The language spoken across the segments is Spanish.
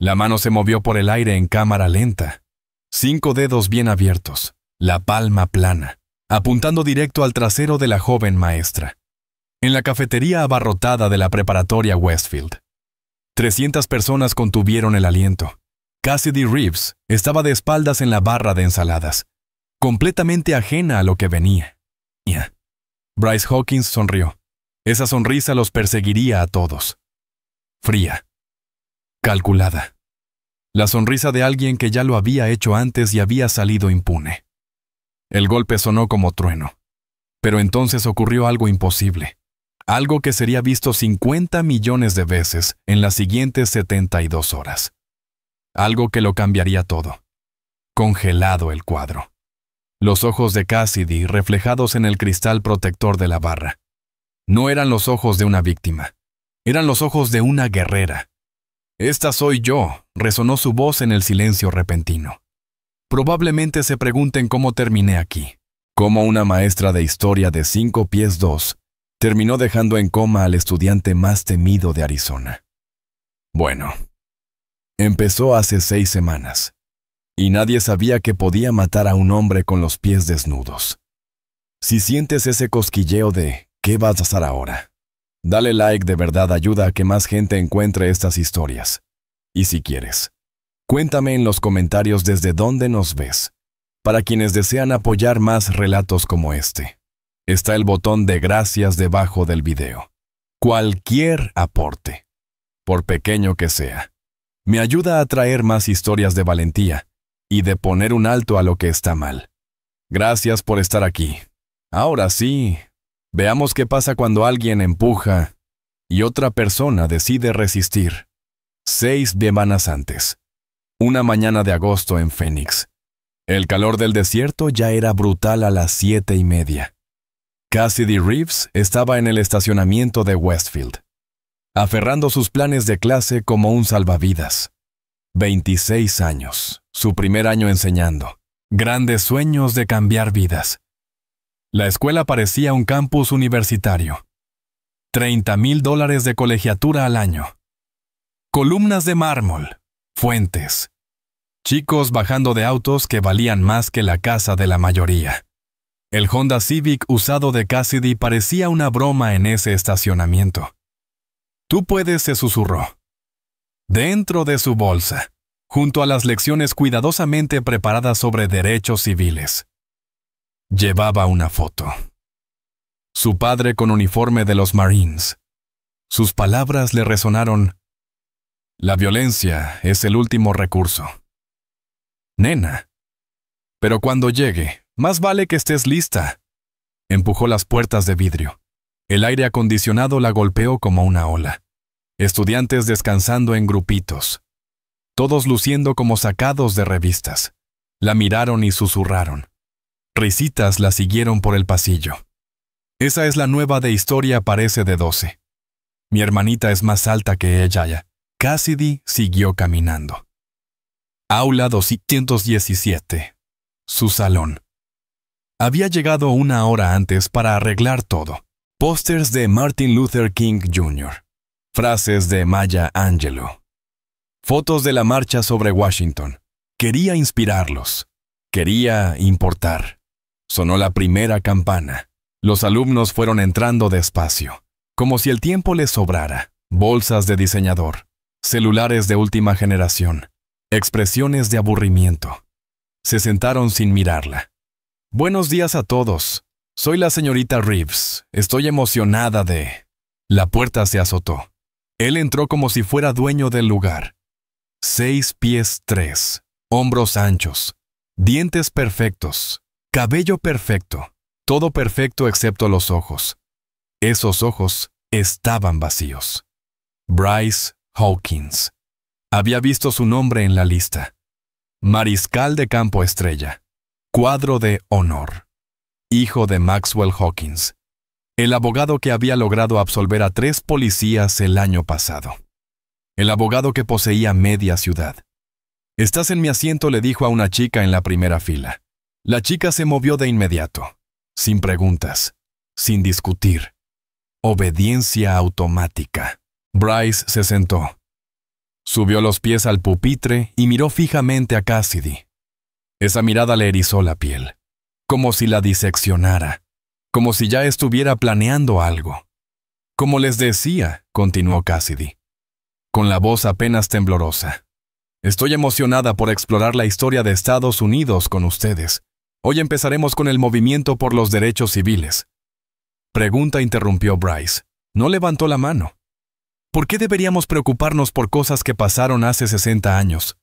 La mano se movió por el aire en cámara lenta. 5 dedos bien abiertos, la palma plana, apuntando directo al trasero de la joven maestra. En la cafetería abarrotada de la preparatoria Westfield. 300 personas contuvieron el aliento. Cassidy Reeves estaba de espaldas en la barra de ensaladas, completamente ajena a lo que venía. Bryce Hawkins sonrió. Esa sonrisa los perseguiría a todos. Fría. Calculada. La sonrisa de alguien que ya lo había hecho antes y había salido impune. El golpe sonó como trueno. Pero entonces ocurrió algo imposible. Algo que sería visto 50 millones de veces en las siguientes 72 horas. Algo que lo cambiaría todo. Congelado el cuadro. Los ojos de Cassidy reflejados en el cristal protector de la barra. No eran los ojos de una víctima. Eran los ojos de una guerrera. «Esta soy yo», resonó su voz en el silencio repentino. Probablemente se pregunten cómo terminé aquí. Cómo una maestra de historia de 5 pies 2 terminó dejando en coma al estudiante más temido de Arizona. Bueno, empezó hace 6 semanas. Y nadie sabía que podía matar a un hombre con los pies desnudos. Si sientes ese cosquilleo de ¿qué vas a hacer ahora? Dale like, de verdad ayuda a que más gente encuentre estas historias. Y si quieres, cuéntame en los comentarios desde dónde nos ves. Para quienes desean apoyar más relatos como este, está el botón de gracias debajo del video. Cualquier aporte, por pequeño que sea, me ayuda a traer más historias de valentía y de poner un alto a lo que está mal. Gracias por estar aquí. Ahora sí, veamos qué pasa cuando alguien empuja y otra persona decide resistir. 6 semanas antes. Una mañana de agosto en Phoenix. El calor del desierto ya era brutal a las 7:30. Cassidy Reeves estaba en el estacionamiento de Westfield, aferrando sus planes de clase como un salvavidas. 26 años, su primer año enseñando. Grandes sueños de cambiar vidas. La escuela parecía un campus universitario. $30,000 de colegiatura al año. Columnas de mármol, fuentes. Chicos bajando de autos que valían más que la casa de la mayoría. El Honda Civic usado de Cassidy parecía una broma en ese estacionamiento. «Tú puedes», se susurró. Dentro de su bolsa, junto a las lecciones cuidadosamente preparadas sobre derechos civiles. Llevaba una foto. Su padre con uniforme de los Marines. Sus palabras le resonaron. La violencia es el último recurso. Nena. Pero cuando llegue, más vale que estés lista. Empujó las puertas de vidrio. El aire acondicionado la golpeó como una ola. Estudiantes descansando en grupitos. Todos luciendo como sacados de revistas. La miraron y susurraron. Risitas la siguieron por el pasillo. Esa es la nueva de historia, parece de 12. Mi hermanita es más alta que ella. Cassidy siguió caminando. Aula 217. Su salón. Había llegado 1 hora antes para arreglar todo. Pósters de Martin Luther King Jr. Frases de Maya Angelou. Fotos de la marcha sobre Washington. Quería inspirarlos. Quería importar. Sonó la primera campana. Los alumnos fueron entrando despacio, como si el tiempo les sobrara. Bolsas de diseñador, celulares de última generación, expresiones de aburrimiento. Se sentaron sin mirarla. «Buenos días a todos. Soy la señorita Reeves. Estoy emocionada de...» La puerta se azotó. Él entró como si fuera dueño del lugar. 6 pies 3, hombros anchos, dientes perfectos, cabello perfecto, todo perfecto excepto los ojos. Esos ojos estaban vacíos. Bryce Hawkins. Había visto su nombre en la lista. Mariscal de campo estrella. Cuadro de honor. Hijo de Maxwell Hawkins. El abogado que había logrado absolver a 3 policías el año pasado. El abogado que poseía media ciudad. «Estás en mi asiento», le dijo a una chica en la primera fila. La chica se movió de inmediato. Sin preguntas. Sin discutir. Obediencia automática. Bryce se sentó. Subió los pies al pupitre y miró fijamente a Cassidy. Esa mirada le erizó la piel, como si la diseccionara, como si ya estuviera planeando algo. Como les decía, continuó Cassidy, con la voz apenas temblorosa. Estoy emocionada por explorar la historia de Estados Unidos con ustedes. Hoy empezaremos con el movimiento por los derechos civiles. Pregunta, interrumpió Bryce. No levantó la mano. ¿Por qué deberíamos preocuparnos por cosas que pasaron hace 60 años?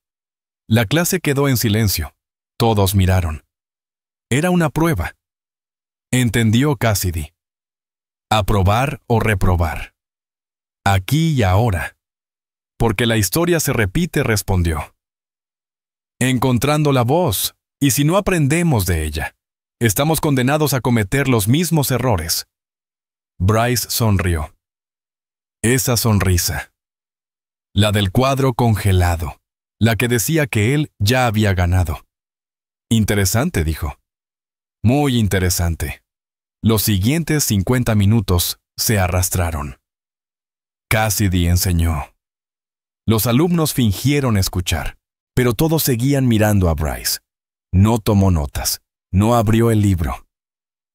La clase quedó en silencio. Todos miraron. Era una prueba. Entendió Cassidy. Aprobar o reprobar. Aquí y ahora. Porque la historia se repite, respondió. Encontrando la voz, y si no aprendemos de ella, estamos condenados a cometer los mismos errores. Bryce sonrió. Esa sonrisa. La del cuadro congelado, la que decía que él ya había ganado. Interesante, dijo. Muy interesante. Los siguientes 50 minutos se arrastraron. Cassidy enseñó. Los alumnos fingieron escuchar, pero todos seguían mirando a Bryce. No tomó notas, no abrió el libro.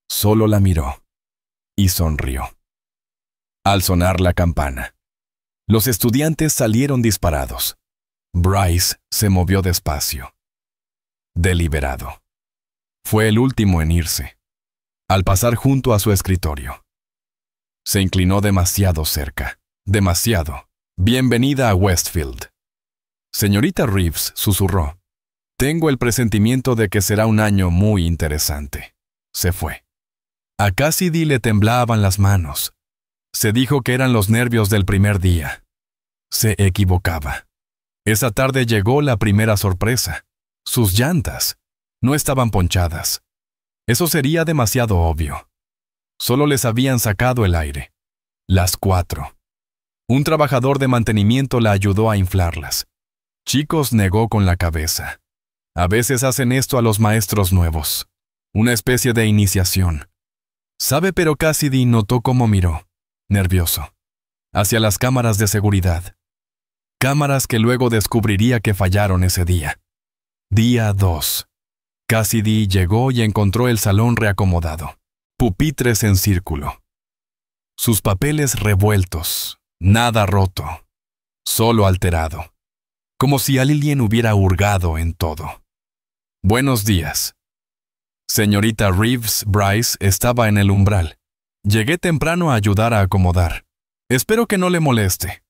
Solo la miró y sonrió. Al sonar la campana, los estudiantes salieron disparados. Bryce se movió despacio. Deliberado. Fue el último en irse, al pasar junto a su escritorio. Se inclinó demasiado cerca, demasiado. Bienvenida a Westfield. Señorita Reeves, susurró. Tengo el presentimiento de que será un año muy interesante. Se fue. A Cassidy le temblaban las manos. Se dijo que eran los nervios del primer día. Se equivocaba. Esa tarde llegó la primera sorpresa. Sus llantas no estaban ponchadas. Eso sería demasiado obvio. Solo les habían sacado el aire. Las 4. Un trabajador de mantenimiento la ayudó a inflarlas. Chicos, negó con la cabeza. A veces hacen esto a los maestros nuevos. Una especie de iniciación. ¿Sabe? Pero Cassidy notó cómo miró, nervioso, hacia las cámaras de seguridad. Cámaras que luego descubriría que fallaron ese día. Día 2. Cassidy llegó y encontró el salón reacomodado. Pupitres en círculo. Sus papeles revueltos. Nada roto. Solo alterado. Como si alguien hubiera hurgado en todo. Buenos días. Señorita Reeves. Bryce estaba en el umbral. Llegué temprano a ayudar a acomodar. Espero que no le moleste.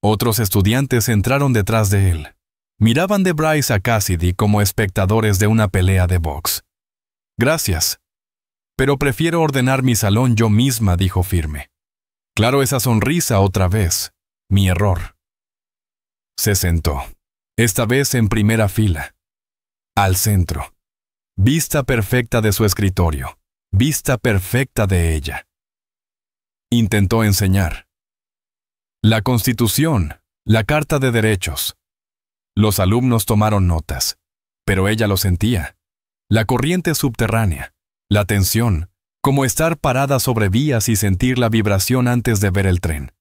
Otros estudiantes entraron detrás de él. Miraban de Bryce a Cassidy como espectadores de una pelea de box. Gracias. Pero prefiero ordenar mi salón yo misma, dijo firme. Claro, esa sonrisa otra vez. Mi error. Se sentó. Esta vez en primera fila. Al centro. Vista perfecta de su escritorio. Vista perfecta de ella. Intentó enseñar. La Constitución, la Carta de Derechos. Los alumnos tomaron notas, pero ella lo sentía. La corriente subterránea, la tensión, como estar parada sobre vías y sentir la vibración antes de ver el tren.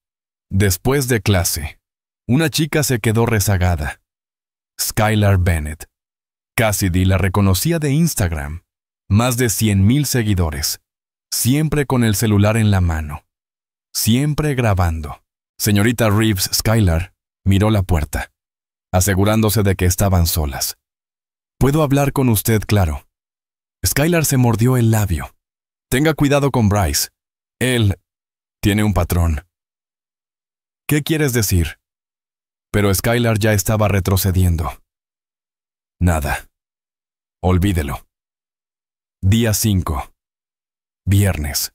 Después de clase, una chica se quedó rezagada. Skylar Bennett. Cassidy la reconocía de Instagram. Más de 100,000 seguidores. Siempre con el celular en la mano. Siempre grabando. Señorita Reeves. Skylar miró la puerta, asegurándose de que estaban solas. ¿Puedo hablar con usted, claro? Skylar se mordió el labio. Tenga cuidado con Bryce. Él tiene un patrón. ¿Qué quieres decir? Pero Skylar ya estaba retrocediendo. Nada. Olvídelo. Día 5. Viernes.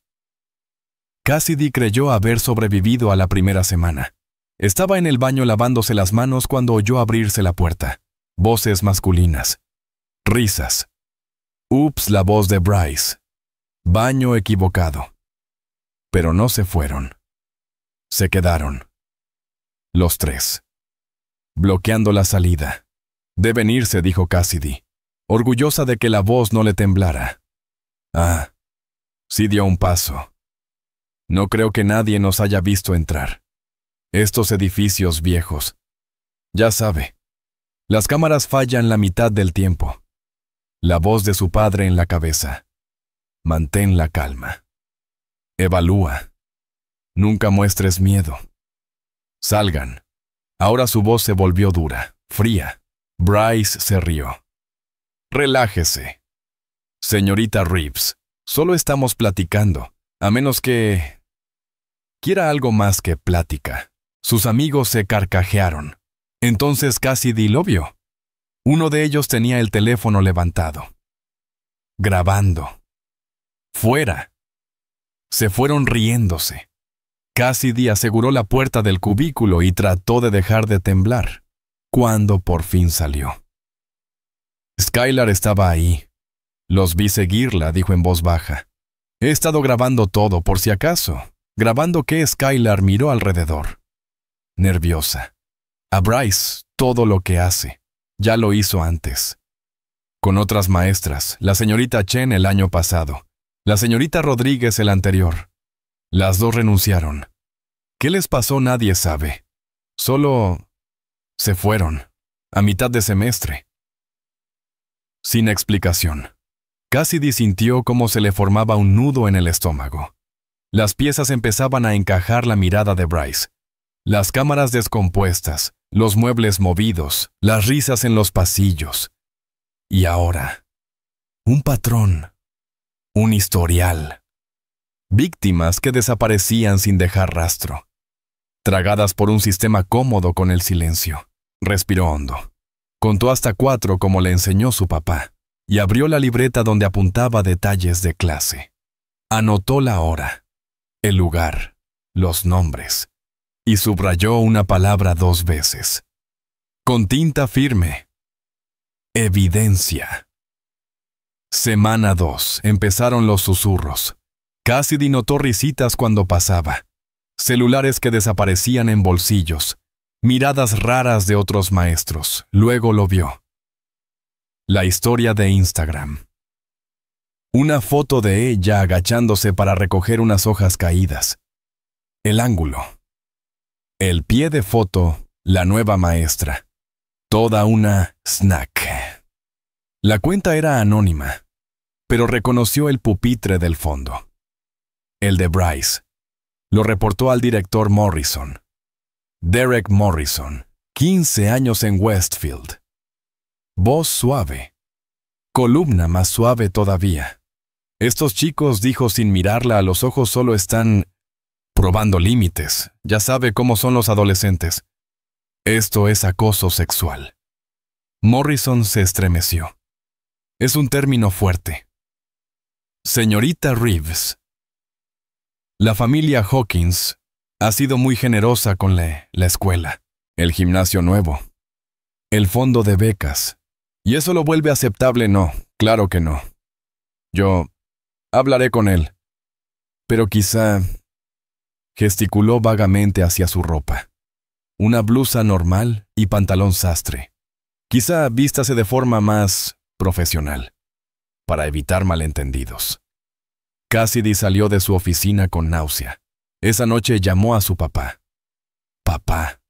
Cassidy creyó haber sobrevivido a la primera semana. Estaba en el baño lavándose las manos cuando oyó abrirse la puerta. Voces masculinas. Risas. Ups, la voz de Bryce. Baño equivocado. Pero no se fueron. Se quedaron. Los 3. Bloqueando la salida. Deben irse, dijo Cassidy, orgullosa de que la voz no le temblara. Ah, sí dio un paso. No creo que nadie nos haya visto entrar. Estos edificios viejos. Ya sabe, las cámaras fallan la mitad del tiempo. La voz de su padre en la cabeza. Mantén la calma. Evalúa. Nunca muestres miedo. Salgan. Ahora su voz se volvió dura, fría. Bryce se rió. Relájese. Señorita Reeves, solo estamos platicando, a menos que quiera algo más que plática. Sus amigos se carcajearon. Entonces Cassidy lo vio. Uno de ellos tenía el teléfono levantado. Grabando. Fuera. Se fueron riéndose. Cassidy aseguró la puerta del cubículo y trató de dejar de temblar, cuando por fin salió. Skylar estaba ahí. Los vi seguirla, dijo en voz baja. He estado grabando todo, por si acaso. Grabando que Skylar miró alrededor. Nerviosa. A Bryce, todo lo que hace. Ya lo hizo antes. Con otras maestras, la señorita Chen el año pasado, la señorita Rodríguez el anterior. Las dos renunciaron. ¿Qué les pasó? Nadie sabe. Solo se fueron, a mitad de semestre. Sin explicación. Cassidy sintió cómo se le formaba un nudo en el estómago. Las piezas empezaban a encajar la mirada de Bryce. Las cámaras descompuestas, los muebles movidos, las risas en los pasillos. Y ahora, un patrón, un historial. Víctimas que desaparecían sin dejar rastro. Tragadas por un sistema cómodo con el silencio. Respiró hondo. Contó hasta 4 como le enseñó su papá, y abrió la libreta donde apuntaba detalles de clase. Anotó la hora, el lugar, los nombres, y subrayó una palabra 2 veces. Con tinta firme. Evidencia. Semana 2. Empezaron los susurros. Cassidy notó risitas cuando pasaba. Celulares que desaparecían en bolsillos. Miradas raras de otros maestros. Luego lo vio. La historia de Instagram. Una foto de ella agachándose para recoger unas hojas caídas. El ángulo. El pie de foto, la nueva maestra. Toda una snack. La cuenta era anónima, pero reconoció el pupitre del fondo. El de Bryce. Lo reportó al director Morrison. Derek Morrison, 15 años en Westfield. Voz suave. Columna más suave todavía. Estos chicos, dijo sin mirarla a los ojos, solo están probando límites. Ya sabe cómo son los adolescentes. Esto es acoso sexual. Morrison se estremeció. Es un término fuerte. Señorita Reeves. La familia Hawkins ha sido muy generosa con la escuela, el gimnasio nuevo, el fondo de becas. ¿Y eso lo vuelve aceptable? No, claro que no. Yo hablaré con él. Pero quizá... Gesticuló vagamente hacia su ropa. Una blusa normal y pantalón sastre. Quizá vístase de forma más profesional, para evitar malentendidos. Cassidy salió de su oficina con náusea. Esa noche llamó a su papá. Papá,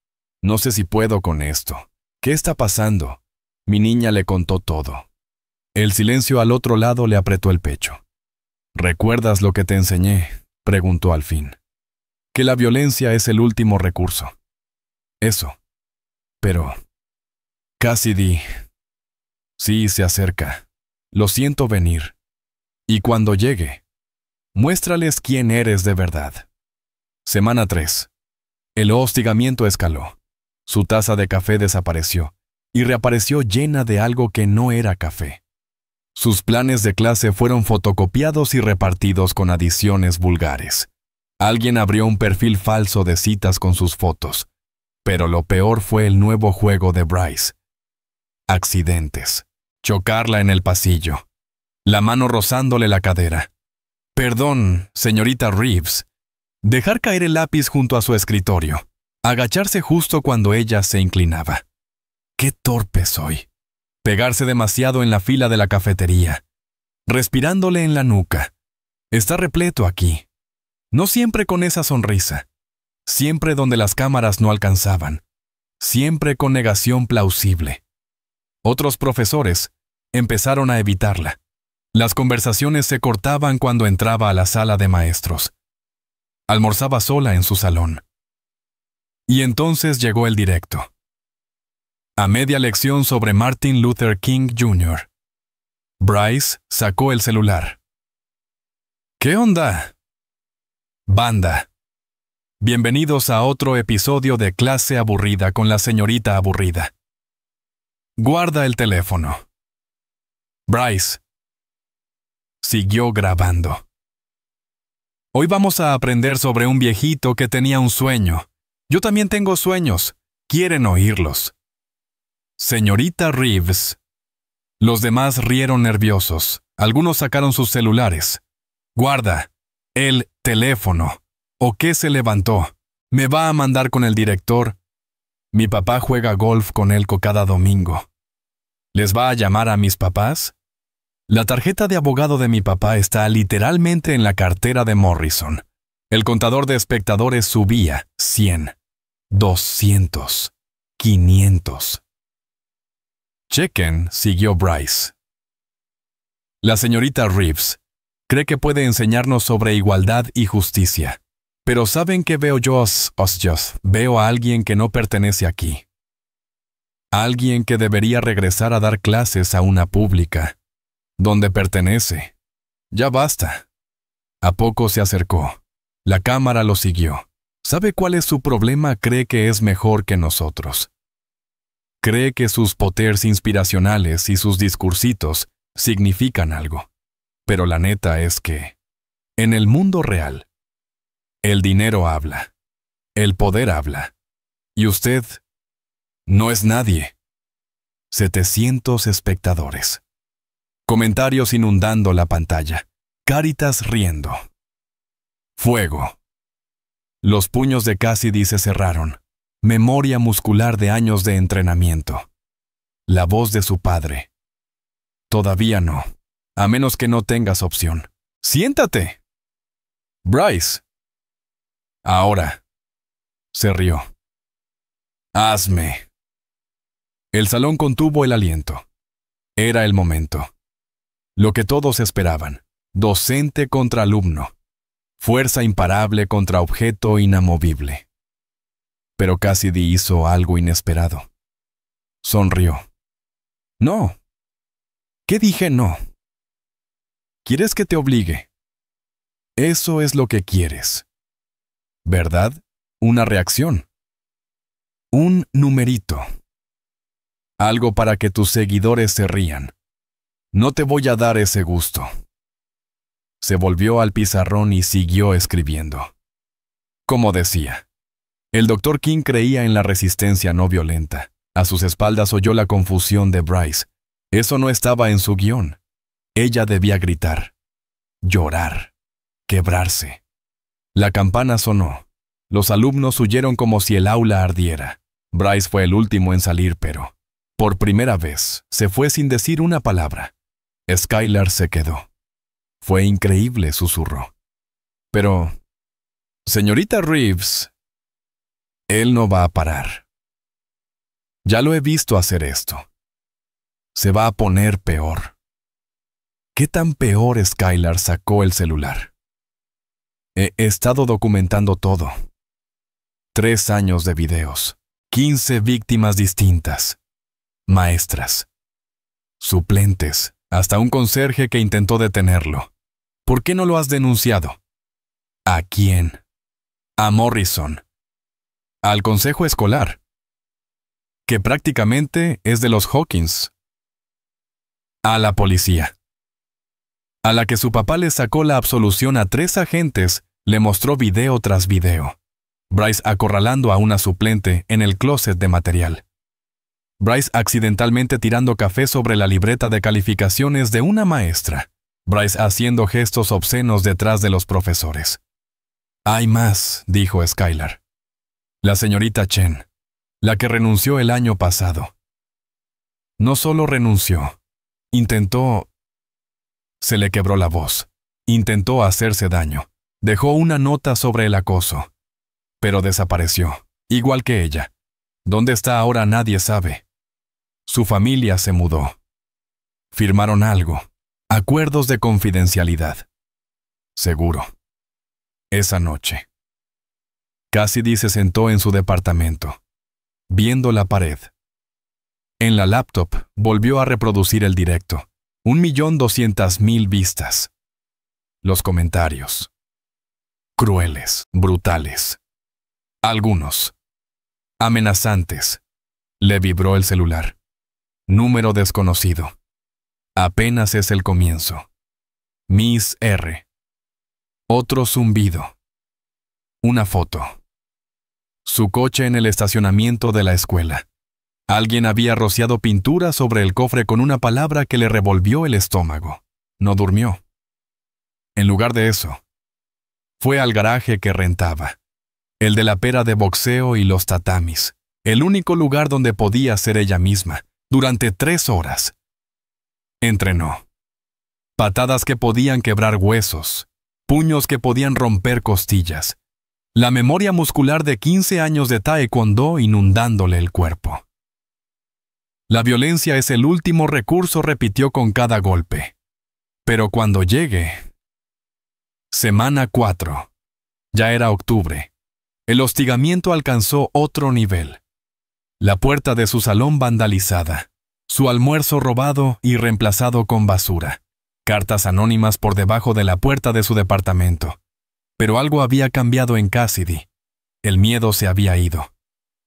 no sé si puedo con esto. ¿Qué está pasando? Mi niña le contó todo. El silencio al otro lado le apretó el pecho. ¿Recuerdas lo que te enseñé?, preguntó al fin. Que la violencia es el último recurso. Eso. Pero... Cassidy... Sí, se acerca. Lo siento venir. Y cuando llegue, muéstrales quién eres de verdad. Semana 3. El hostigamiento escaló. Su taza de café desapareció y reapareció llena de algo que no era café. Sus planes de clase fueron fotocopiados y repartidos con adiciones vulgares. Alguien abrió un perfil falso de citas con sus fotos. Pero lo peor fue el nuevo juego de Bryce. Accidentes. Chocarla en el pasillo. La mano rozándole la cadera. Perdón, señorita Reeves. Dejar caer el lápiz junto a su escritorio. Agacharse justo cuando ella se inclinaba. ¡Qué torpe soy! Pegarse demasiado en la fila de la cafetería. Respirándole en la nuca. Está repleto aquí. No siempre con esa sonrisa. Siempre donde las cámaras no alcanzaban. siempre con negación plausible. Otros profesores empezaron a evitarla. Las conversaciones se cortaban cuando entraba a la sala de maestros. Almorzaba sola en su salón. Y entonces llegó el directo. A media lección sobre Martin Luther King Jr., Bryce sacó el celular. ¿Qué onda? Banda. Bienvenidos a otro episodio de Clase Aburrida con la señorita aburrida. Guarda el teléfono. Bryce. Siguió grabando. Hoy vamos a aprender sobre un viejito que tenía un sueño. Yo también tengo sueños. ¿Quieren oírlos? Señorita Reeves. Los demás rieron nerviosos. Algunos sacaron sus celulares. Guarda. El teléfono. ¿O qué se levantó? ¿Me va a mandar con el director? Mi papá juega golf con él cada domingo. ¿Les va a llamar a mis papás? La tarjeta de abogado de mi papá está literalmente en la cartera de Morrison. El contador de espectadores subía 100, 200, 500. Chequen, siguió Bryce. La señorita Reeves cree que puede enseñarnos sobre igualdad y justicia. Pero ¿saben qué veo yo? Veo a alguien que no pertenece aquí. Alguien que debería regresar a dar clases a una pública. Donde pertenece. Ya basta. A poco se acercó. La cámara lo siguió. ¿Sabe cuál es su problema? Cree que es mejor que nosotros. Cree que sus poters inspiracionales y sus discursitos significan algo. Pero la neta es que, en el mundo real, el dinero habla. El poder habla. Y usted no es nadie. 700 espectadores. Comentarios inundando la pantalla. Caritas riendo. Fuego. Los puños de Cassidy se cerraron. Memoria muscular de años de entrenamiento. La voz de su padre. Todavía no. A menos que no tengas opción. ¡Siéntate! Bryce. Ahora. Se rió. Hazme. El salón contuvo el aliento. Era el momento. Lo que todos esperaban. Docente contra alumno. Fuerza imparable contra objeto inamovible. Pero Cassidy hizo algo inesperado. Sonrió. No. ¿Qué dije no? ¿Quieres que te obligue? Eso es lo que quieres. ¿Verdad? Una reacción. Un numerito. Algo para que tus seguidores se rían. No te voy a dar ese gusto. Se volvió al pizarrón y siguió escribiendo. Como decía, el Dr. King creía en la resistencia no violenta. A sus espaldas oyó la confusión de Bryce. Eso no estaba en su guión. Ella debía gritar, llorar, quebrarse. La campana sonó. Los alumnos huyeron como si el aula ardiera. Bryce fue el último en salir, pero, por primera vez, se fue sin decir una palabra. Skylar se quedó. Fue increíble, susurró. Pero, señorita Reeves, él no va a parar. Ya lo he visto hacer esto. Se va a poner peor. ¿Qué tan peor? Skylar sacó el celular. He estado documentando todo. 3 años de videos. 15 víctimas distintas. Maestras. Suplentes. Hasta un conserje que intentó detenerlo. ¿Por qué no lo has denunciado? ¿A quién? A Morrison. Al consejo escolar. Que prácticamente es de los Hawkins. A la policía. A la que su papá le sacó la absolución a 3 agentes, le mostró video tras video. Bryce acorralando a una suplente en el closet de material. Bryce accidentalmente tirando café sobre la libreta de calificaciones de una maestra. Bryce haciendo gestos obscenos detrás de los profesores. Hay más, dijo Skylar. La señorita Chen, la que renunció el año pasado. No solo renunció, intentó... Se le quebró la voz. Intentó hacerse daño. Dejó una nota sobre el acoso. Pero desapareció, igual que ella. ¿Dónde está ahora? Nadie sabe. Su familia se mudó. Firmaron algo. Acuerdos de confidencialidad. Seguro. Esa noche. Cassidy se sentó en su departamento, viendo la pared. En la laptop volvió a reproducir el directo. 1.200.000 vistas. Los comentarios. Crueles, brutales. Algunos. Amenazantes. Le vibró el celular. Número desconocido. Apenas es el comienzo. Miss R. Otro zumbido. Una foto. Su coche en el estacionamiento de la escuela. Alguien había rociado pintura sobre el cofre con una palabra que le revolvió el estómago. No durmió. En lugar de eso, fue al garaje que rentaba, el de la pera de boxeo y los tatamis, el único lugar donde podía ser ella misma, durante 3 horas. Entrenó. Patadas que podían quebrar huesos, puños que podían romper costillas, la memoria muscular de 15 años de taekwondo inundándole el cuerpo. La violencia es el último recurso, repitió con cada golpe. Pero cuando llegue... Semana 4. Ya era octubre. El hostigamiento alcanzó otro nivel. La puerta de su salón vandalizada, su almuerzo robado y reemplazado con basura, cartas anónimas por debajo de la puerta de su departamento. Pero algo había cambiado en Cassidy. El miedo se había ido,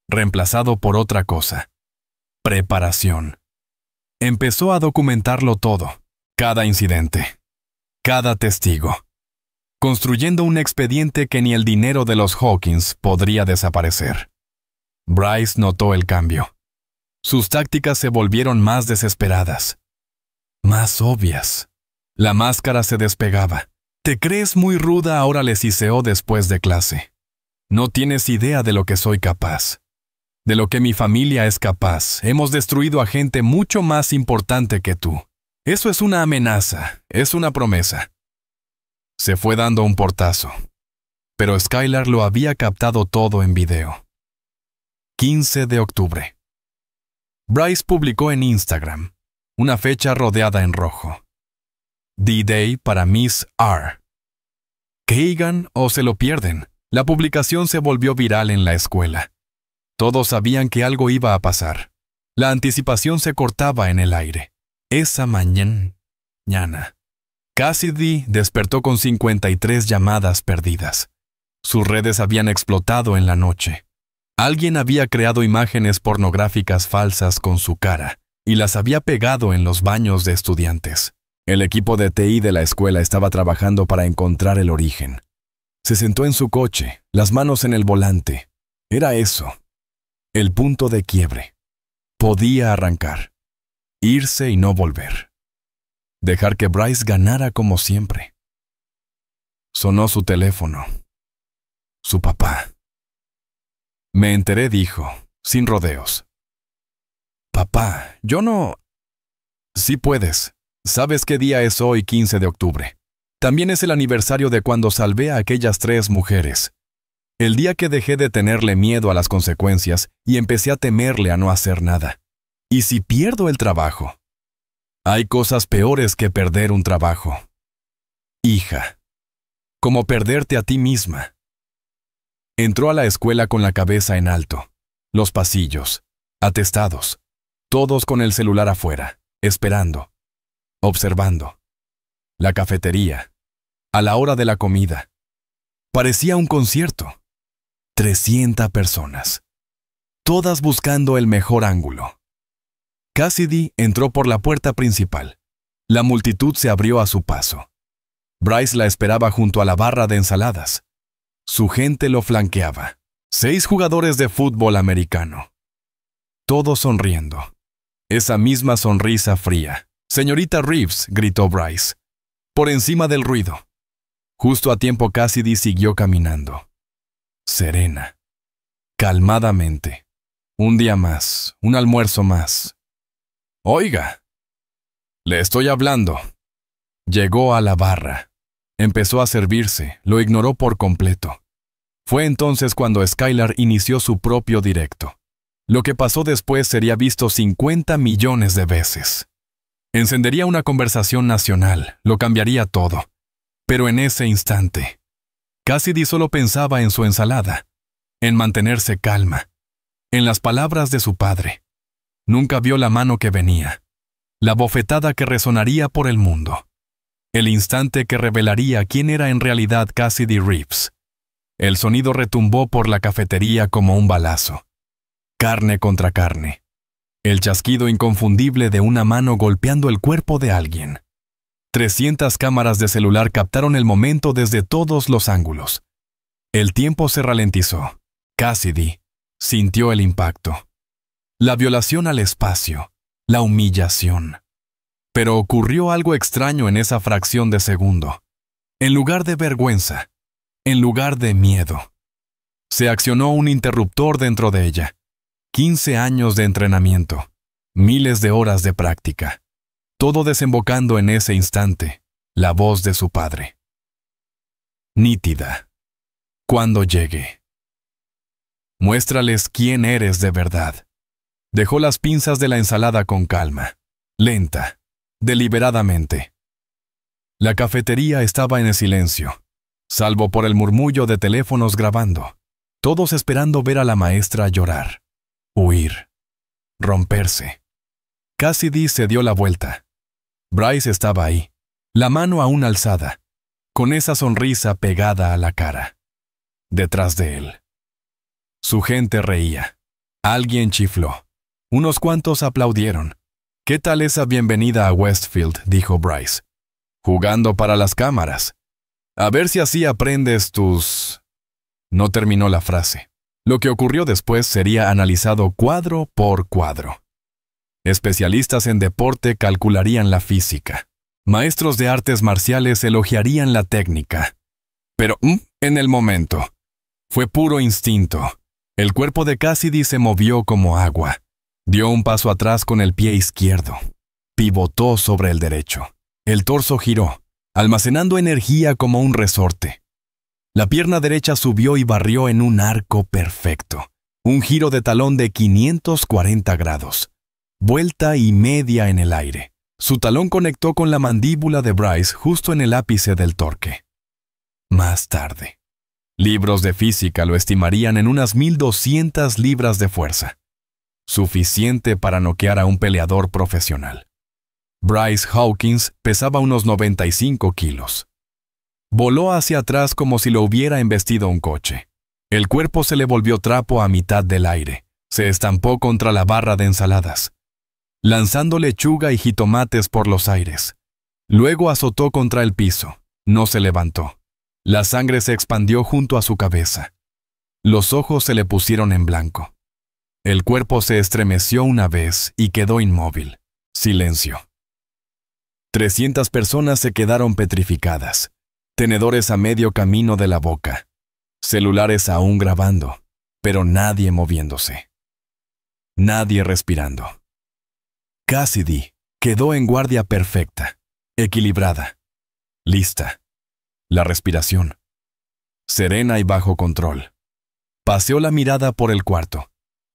reemplazado por otra cosa. Preparación. Empezó a documentarlo todo, cada incidente, cada testigo, construyendo un expediente que ni el dinero de los Hawkins podría desaparecer. Bryce notó el cambio. Sus tácticas se volvieron más desesperadas, más obvias. La máscara se despegaba. «Te crees muy ruda ahora», le siseó después de clase. «No tienes idea de lo que soy capaz. De lo que mi familia es capaz. Hemos destruido a gente mucho más importante que tú. Eso es una amenaza, es una promesa». Se fue dando un portazo. Pero Skylar lo había captado todo en video. 15 de octubre. Bryce publicó en Instagram una fecha rodeada en rojo. D-Day para Miss R. Kagan o se lo pierden. La publicación se volvió viral en la escuela. Todos sabían que algo iba a pasar. La anticipación se cortaba en el aire. Esa mañana, Cassidy despertó con 53 llamadas perdidas. Sus redes habían explotado en la noche. Alguien había creado imágenes pornográficas falsas con su cara y las había pegado en los baños de estudiantes. El equipo de TI de la escuela estaba trabajando para encontrar el origen. Se sentó en su coche, las manos en el volante. Era eso. El punto de quiebre. Podía arrancar. Irse y no volver. Dejar que Bryce ganara como siempre. Sonó su teléfono. Su papá. Me enteré, dijo, sin rodeos. Papá, yo no... Sí puedes. ¿Sabes qué día es hoy, 15 de octubre? También es el aniversario de cuando salvé a aquellas 3 mujeres. El día que dejé de tenerle miedo a las consecuencias y empecé a temerle a no hacer nada. ¿Y si pierdo el trabajo? Hay cosas peores que perder un trabajo. Hija. Como perderte a ti misma. Entró a la escuela con la cabeza en alto. Los pasillos. Atestados. Todos con el celular afuera, esperando. Observando. La cafetería. A la hora de la comida. Parecía un concierto. 300 personas. Todas buscando el mejor ángulo. Cassidy entró por la puerta principal. La multitud se abrió a su paso. Bryce la esperaba junto a la barra de ensaladas. Su gente lo flanqueaba. 6 jugadores de fútbol americano. Todos sonriendo. Esa misma sonrisa fría. «Señorita Reeves», gritó Bryce, por encima del ruido. Justo a tiempo Cassidy siguió caminando. Serena. Calmadamente. Un día más, un almuerzo más. «Oiga. Le estoy hablando». Llegó a la barra. Empezó a servirse, lo ignoró por completo. Fue entonces cuando Skylar inició su propio directo. Lo que pasó después sería visto 50 millones de veces. Encendería una conversación nacional, lo cambiaría todo. Pero en ese instante, Cassidy solo pensaba en su ensalada, en mantenerse calma, en las palabras de su padre. Nunca vio la mano que venía, la bofetada que resonaría por el mundo, el instante que revelaría quién era en realidad Cassidy Reeves. El sonido retumbó por la cafetería como un balazo. Carne contra carne. El chasquido inconfundible de una mano golpeando el cuerpo de alguien. 300 cámaras de celular captaron el momento desde todos los ángulos. El tiempo se ralentizó. Cassidy sintió el impacto. La violación al espacio. La humillación. Pero ocurrió algo extraño en esa fracción de segundo. En lugar de vergüenza, en lugar de miedo, se accionó un interruptor dentro de ella. 15 años de entrenamiento, miles de horas de práctica. Todo desembocando en ese instante, la voz de su padre. Nítida. Cuando llegue. Muéstrales quién eres de verdad. Dejó las pinzas de la ensalada con calma, lenta, deliberadamente. La cafetería estaba en el silencio, salvo por el murmullo de teléfonos grabando, todos esperando ver a la maestra llorar, huir, romperse. Cassidy se dio la vuelta. Bryce estaba ahí, la mano aún alzada, con esa sonrisa pegada a la cara. Detrás de él. Su gente reía. Alguien chifló. Unos cuantos aplaudieron. «¿Qué tal esa bienvenida a Westfield?», dijo Bryce. «Jugando para las cámaras. A ver si así aprendes tus...». No terminó la frase. Lo que ocurrió después sería analizado cuadro por cuadro. Especialistas en deporte calcularían la física. Maestros de artes marciales elogiarían la técnica. Pero, en el momento, fue puro instinto. El cuerpo de Cassidy se movió como agua. Dio un paso atrás con el pie izquierdo. Pivotó sobre el derecho. El torso giró, almacenando energía como un resorte. La pierna derecha subió y barrió en un arco perfecto. Un giro de talón de 540 grados. Vuelta y media en el aire. Su talón conectó con la mandíbula de Bryce justo en el ápice del torque. Más tarde. Libros de física lo estimarían en unas 1200 libras de fuerza. Suficiente para noquear a un peleador profesional. Bryce Hawkins pesaba unos 95 kilos. Voló hacia atrás como si lo hubiera embestido un coche. El cuerpo se le volvió trapo a mitad del aire. Se estampó contra la barra de ensaladas, lanzando lechuga y jitomates por los aires. Luego azotó contra el piso. No se levantó. La sangre se expandió junto a su cabeza. Los ojos se le pusieron en blanco. El cuerpo se estremeció una vez y quedó inmóvil. Silencio. 300 personas se quedaron petrificadas. Tenedores a medio camino de la boca. Celulares aún grabando, pero nadie moviéndose. Nadie respirando. Cassidy quedó en guardia perfecta, equilibrada, lista. La respiración. Serena y bajo control. Paseó la mirada por el cuarto,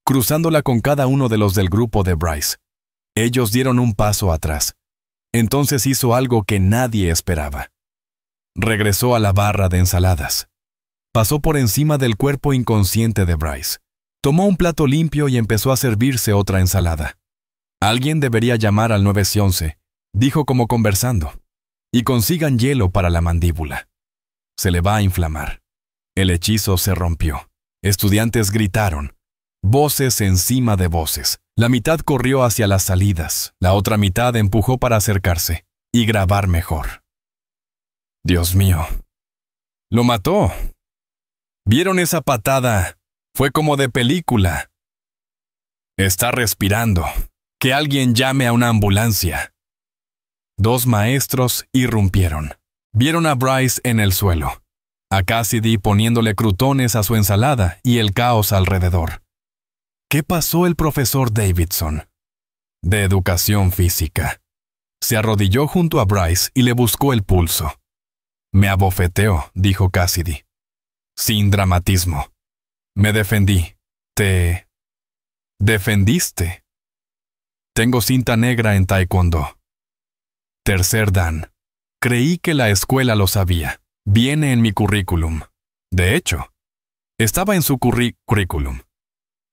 cruzándola con cada uno de los del grupo de Bryce. Ellos dieron un paso atrás. Entonces hizo algo que nadie esperaba. Regresó a la barra de ensaladas. Pasó por encima del cuerpo inconsciente de Bryce. Tomó un plato limpio y empezó a servirse otra ensalada. Alguien debería llamar al 911, dijo como conversando. Y consigan hielo para la mandíbula. Se le va a inflamar. El hechizo se rompió. Estudiantes gritaron. Voces encima de voces. La mitad corrió hacia las salidas. La otra mitad empujó para acercarse y grabar mejor. Dios mío. Lo mató. ¿Vieron esa patada? Fue como de película. Está respirando. Que alguien llame a una ambulancia. 2 maestros irrumpieron. Vieron a Bryce en el suelo, a Cassidy poniéndole crutones a su ensalada y el caos alrededor. ¿Qué pasó el profesor Davidson? De educación física. Se arrodilló junto a Bryce y le buscó el pulso. Me abofeteó, dijo Cassidy. Sin dramatismo. Me defendí. Defendiste. Tengo cinta negra en taekwondo. Tercer dan. Creí que la escuela lo sabía. Viene en mi currículum. De hecho, estaba en su currículum.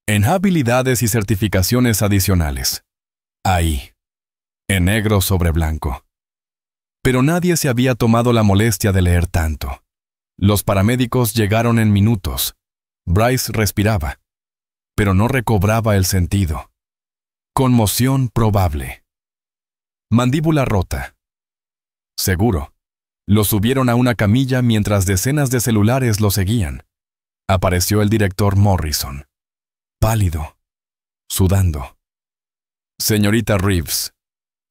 En habilidades y certificaciones adicionales. Ahí. En negro sobre blanco. Pero nadie se había tomado la molestia de leer tanto. Los paramédicos llegaron en minutos. Bryce respiraba, pero no recobraba el sentido. Conmoción probable. Mandíbula rota. Seguro. Lo subieron a una camilla mientras decenas de celulares lo seguían. Apareció el director Morrison. Pálido. Sudando. Señorita Reeves.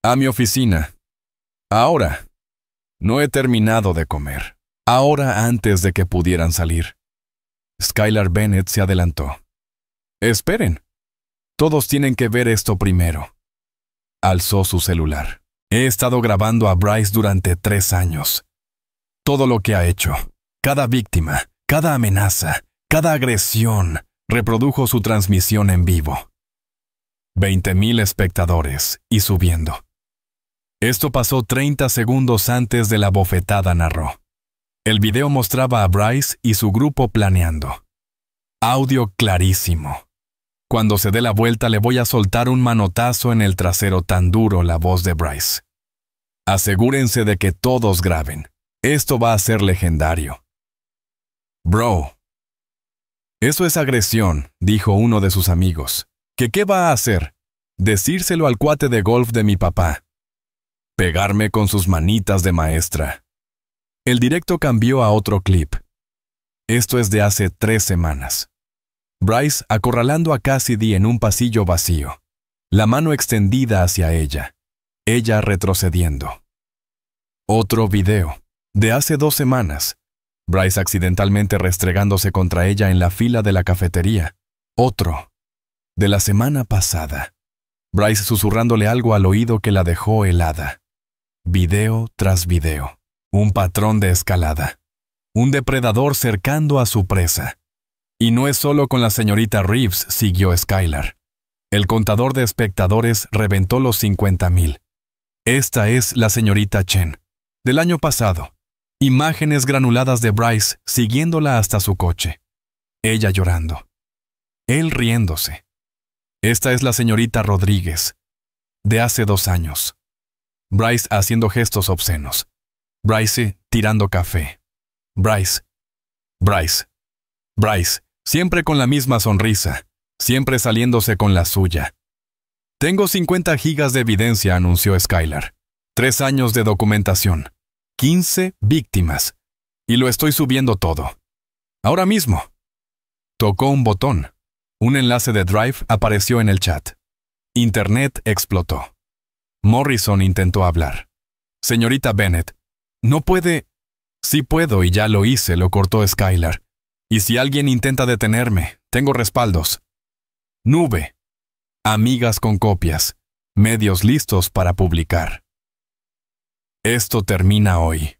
A mi oficina. Ahora. No he terminado de comer. Ahora antes de que pudieran salir. Skylar Bennett se adelantó. Esperen. Todos tienen que ver esto primero. Alzó su celular. He estado grabando a Bryce durante 3 años. Todo lo que ha hecho, cada víctima, cada amenaza, cada agresión, reprodujo su transmisión en vivo. 20,000 espectadores y subiendo. Esto pasó 30 segundos antes de la bofetada, narró. El video mostraba a Bryce y su grupo planeando. Audio clarísimo. Cuando se dé la vuelta le voy a soltar un manotazo en el trasero, tan duro la voz de Bryce. Asegúrense de que todos graben. Esto va a ser legendario. Bro. Eso es agresión, dijo uno de sus amigos. ¿Qué va a hacer? Decírselo al cuate de golf de mi papá. Pegarme con sus manitas de maestra. El directo cambió a otro clip. Esto es de hace 3 semanas. Bryce acorralando a Cassidy en un pasillo vacío. La mano extendida hacia ella. Ella retrocediendo. Otro video. De hace 2 semanas. Bryce accidentalmente restregándose contra ella en la fila de la cafetería. Otro. De la semana pasada. Bryce susurrándole algo al oído que la dejó helada. Video tras video. Un patrón de escalada. Un depredador cercando a su presa. Y no es solo con la señorita Reeves, siguió Skylar. El contador de espectadores reventó los 50,000. Esta es la señorita Chen. Del año pasado. Imágenes granuladas de Bryce siguiéndola hasta su coche. Ella llorando. Él riéndose. Esta es la señorita Rodríguez. De hace 2 años. Bryce haciendo gestos obscenos. Bryce tirando café. Bryce. Siempre con la misma sonrisa. Siempre saliéndose con la suya. Tengo 50 gigas de evidencia, anunció Skylar. 3 años de documentación. 15 víctimas. Y lo estoy subiendo todo. Ahora mismo. Tocó un botón. Un enlace de Drive apareció en el chat. Internet explotó. Morrison intentó hablar. Señorita Bennett, no puede... Sí puedo y ya lo hice, lo cortó Skylar. Y si alguien intenta detenerme, tengo respaldos. Nube. Amigas con copias. Medios listos para publicar. Esto termina hoy.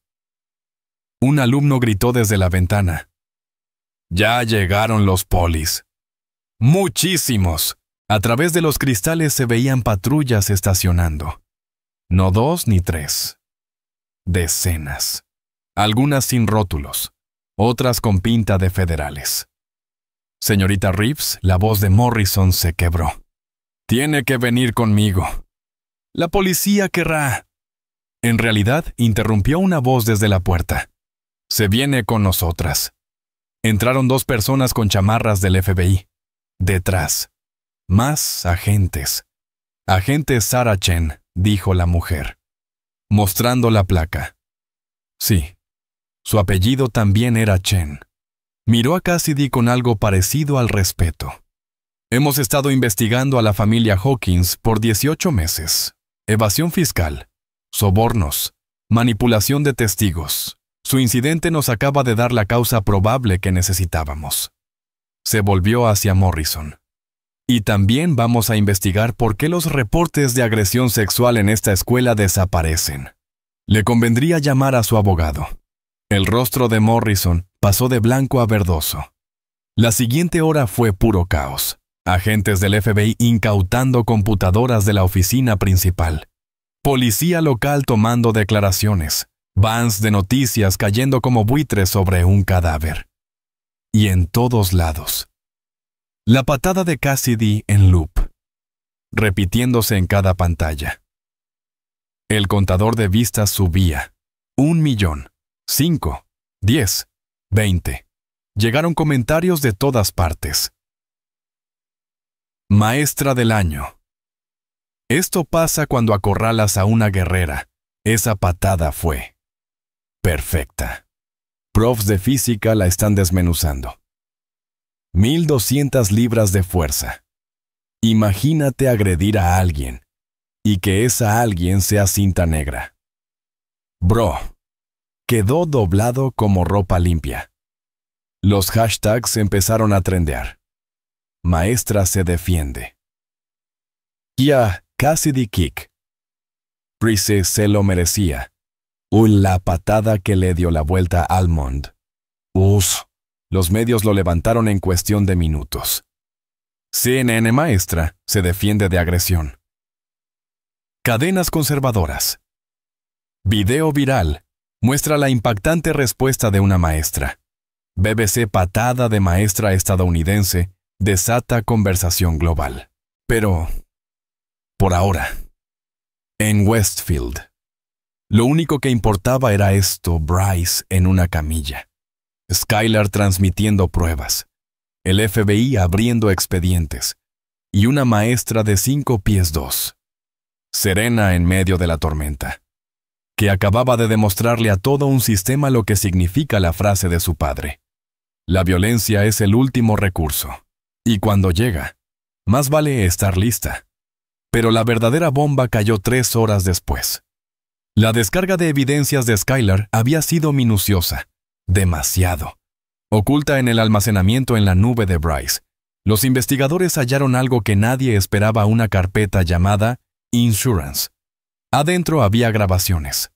Un alumno gritó desde la ventana. Ya llegaron los polis. ¡Muchísimos! A través de los cristales se veían patrullas estacionando. No 2 ni 3. Decenas. Algunas sin rótulos. Otras con pinta de federales. Señorita Reeves, la voz de Morrison se quebró. Tiene que venir conmigo. La policía querrá. En realidad, interrumpió una voz desde la puerta. Se viene con nosotras. Entraron 2 personas con chamarras del FBI. Detrás. Más agentes. Agente Sarah Chen, dijo la mujer, mostrando la placa. Sí. Su apellido también era Chen. Miró a Cassidy con algo parecido al respeto. Hemos estado investigando a la familia Hawkins por 18 meses. Evasión fiscal, sobornos, manipulación de testigos. Su incidente nos acaba de dar la causa probable que necesitábamos. Se volvió hacia Morrison. Y también vamos a investigar por qué los reportes de agresión sexual en esta escuela desaparecen. Le convendría llamar a su abogado. El rostro de Morrison pasó de blanco a verdoso. La siguiente hora fue puro caos. Agentes del FBI incautando computadoras de la oficina principal. Policía local tomando declaraciones. Vans de noticias cayendo como buitres sobre un cadáver. Y en todos lados. La patada de Cassidy en loop, repitiéndose en cada pantalla. El contador de vistas subía. 1.000.000, 5, 10, 20. Llegaron comentarios de todas partes. Maestra del año. Esto pasa cuando acorralas a una guerrera. Esa patada fue perfecta. Profs de física la están desmenuzando. 1.200 libras de fuerza. Imagínate agredir a alguien y que esa alguien sea cinta negra. Bro, quedó doblado como ropa limpia. Los hashtags empezaron a trendear. Maestra se defiende. Ya, Cassidy kick. Price se lo merecía. La patada que le dio la vuelta a Almond. Los medios lo levantaron en cuestión de minutos. CNN maestra se defiende de agresión. Cadenas conservadoras. Video viral muestra la impactante respuesta de una maestra. BBC patada de maestra estadounidense desata conversación global. Pero, por ahora, en Westfield, lo único que importaba era esto: Bryce en una camilla, Skylar transmitiendo pruebas, el FBI abriendo expedientes y una maestra de 5 pies 2, serena en medio de la tormenta, que acababa de demostrarle a todo un sistema lo que significa la frase de su padre. La violencia es el último recurso, y cuando llega, más vale estar lista. Pero la verdadera bomba cayó 3 horas después. La descarga de evidencias de Skylar había sido minuciosa, demasiado. Oculta en el almacenamiento en la nube de Bryce, los investigadores hallaron algo que nadie esperaba: una carpeta llamada Insurance. Adentro había grabaciones.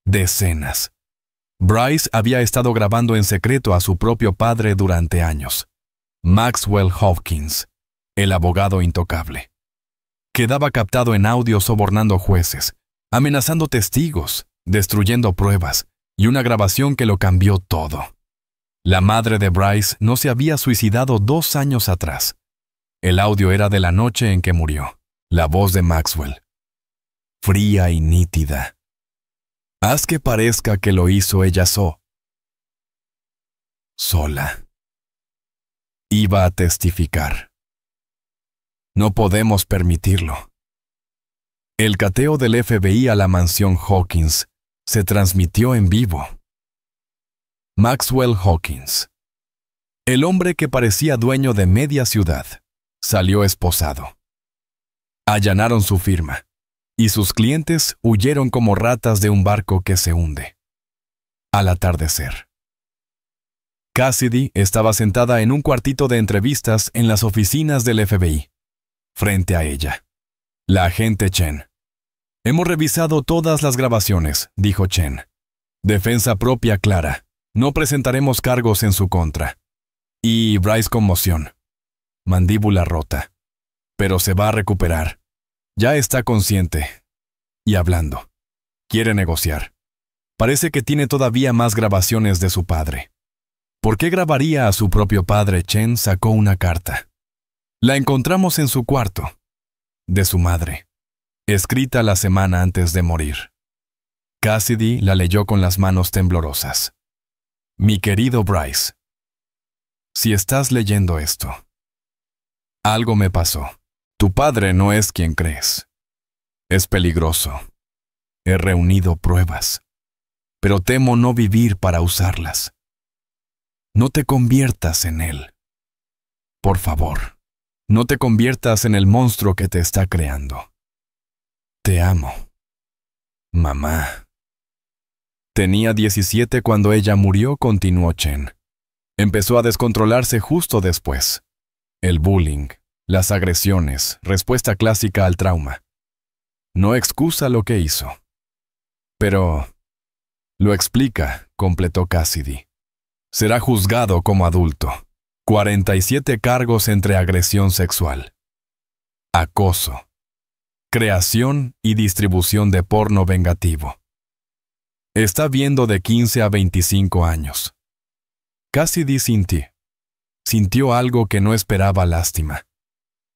Decenas. Bryce había estado grabando en secreto a su propio padre durante años. Maxwell Hopkins, el abogado intocable. Quedaba captado en audio sobornando jueces, amenazando testigos, destruyendo pruebas, y una grabación que lo cambió todo. La madre de Bryce no se había suicidado 2 años atrás. El audio era de la noche en que murió. La voz de Maxwell. Fría y nítida. Haz que parezca que lo hizo ella sola. Iba a testificar. No podemos permitirlo. El cateo del FBI a la mansión Hawkins se transmitió en vivo. Maxwell Hawkins, el hombre que parecía dueño de media ciudad, salió esposado. Allanaron su firma, y sus clientes huyeron como ratas de un barco que se hunde. Al atardecer. Cassidy estaba sentada en un cuartito de entrevistas en las oficinas del FBI. Frente a ella, la agente Chen. Hemos revisado todas las grabaciones, dijo Chen. Defensa propia clara. No presentaremos cargos en su contra. Y Bryce conmoción. Mandíbula rota. Pero se va a recuperar. Ya está consciente. Y hablando. Quiere negociar. Parece que tiene todavía más grabaciones de su padre. ¿Por qué grabaría a su propio padre? Chen sacó una carta. La encontramos en su cuarto. De su madre. Escrita la semana antes de morir. Cassidy la leyó con las manos temblorosas. Mi querido Bryce. Si estás leyendo esto. Algo me pasó. Tu padre no es quien crees. Es peligroso. He reunido pruebas. Pero temo no vivir para usarlas. No te conviertas en él. Por favor, no te conviertas en el monstruo que te está creando. Te amo. Mamá. Tenía 17 cuando ella murió, continuó Chen. Empezó a descontrolarse justo después. El bullying, las agresiones, respuesta clásica al trauma. No excusa lo que hizo. Pero lo explica, completó Cassidy. Será juzgado como adulto. 47 cargos entre agresión sexual, acoso, creación y distribución de porno vengativo. Está viendo de 15 a 25 años. Cassidy sintió algo que no esperaba, lástima,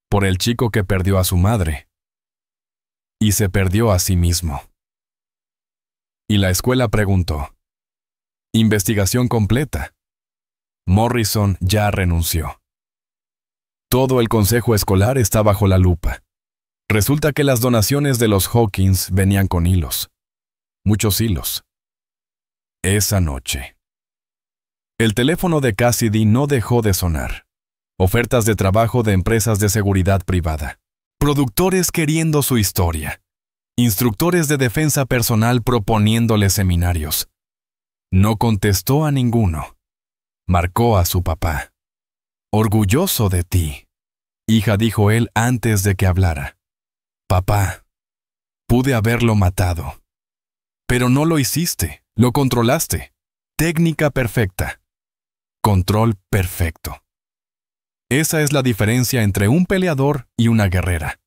por el chico que perdió a su madre, y se perdió a sí mismo. Y la escuela preguntó. Investigación completa. Morrison ya renunció. Todo el consejo escolar está bajo la lupa. Resulta que las donaciones de los Hawkins venían con hilos. Muchos hilos. Esa noche. El teléfono de Cassidy no dejó de sonar. Ofertas de trabajo de empresas de seguridad privada. Productores queriendo su historia. Instructores de defensa personal proponiéndole seminarios. No contestó a ninguno. Marcó a su papá. Orgulloso de ti, hija, dijo él antes de que hablara. Papá, pude haberlo matado. Pero no lo hiciste, lo controlaste. Técnica perfecta. Control perfecto. Esa es la diferencia entre un peleador y una guerrera.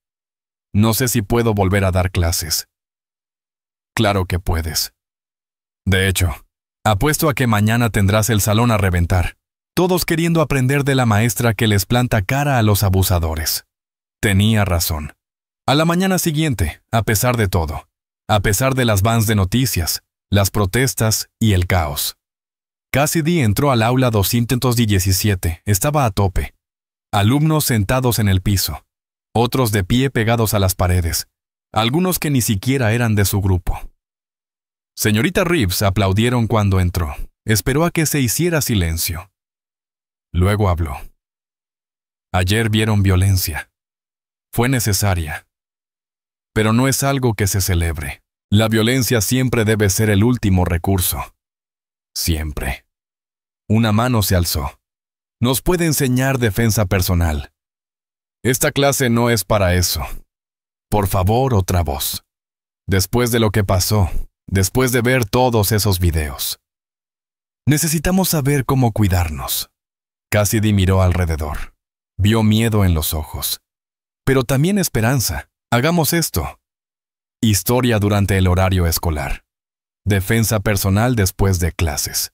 No sé si puedo volver a dar clases. Claro que puedes. De hecho, apuesto a que mañana tendrás el salón a reventar, todos queriendo aprender de la maestra que les planta cara a los abusadores. Tenía razón. A la mañana siguiente, a pesar de todo, a pesar de las vans de noticias, las protestas y el caos, Cassidy entró al aula 217, estaba a tope. Alumnos sentados en el piso, otros de pie pegados a las paredes, algunos que ni siquiera eran de su grupo. Señorita Reeves aplaudieron cuando entró. Esperó a que se hiciera silencio. Luego habló. Ayer vieron violencia. Fue necesaria. Pero no es algo que se celebre. La violencia siempre debe ser el último recurso. Siempre. Una mano se alzó. Nos puede enseñar defensa personal. Esta clase no es para eso. Por favor, otra voz. Después de lo que pasó, después de ver todos esos videos, necesitamos saber cómo cuidarnos. Cassidy miró alrededor. Vio miedo en los ojos. Pero también esperanza. Hagamos esto. Historia durante el horario escolar. Defensa personal después de clases.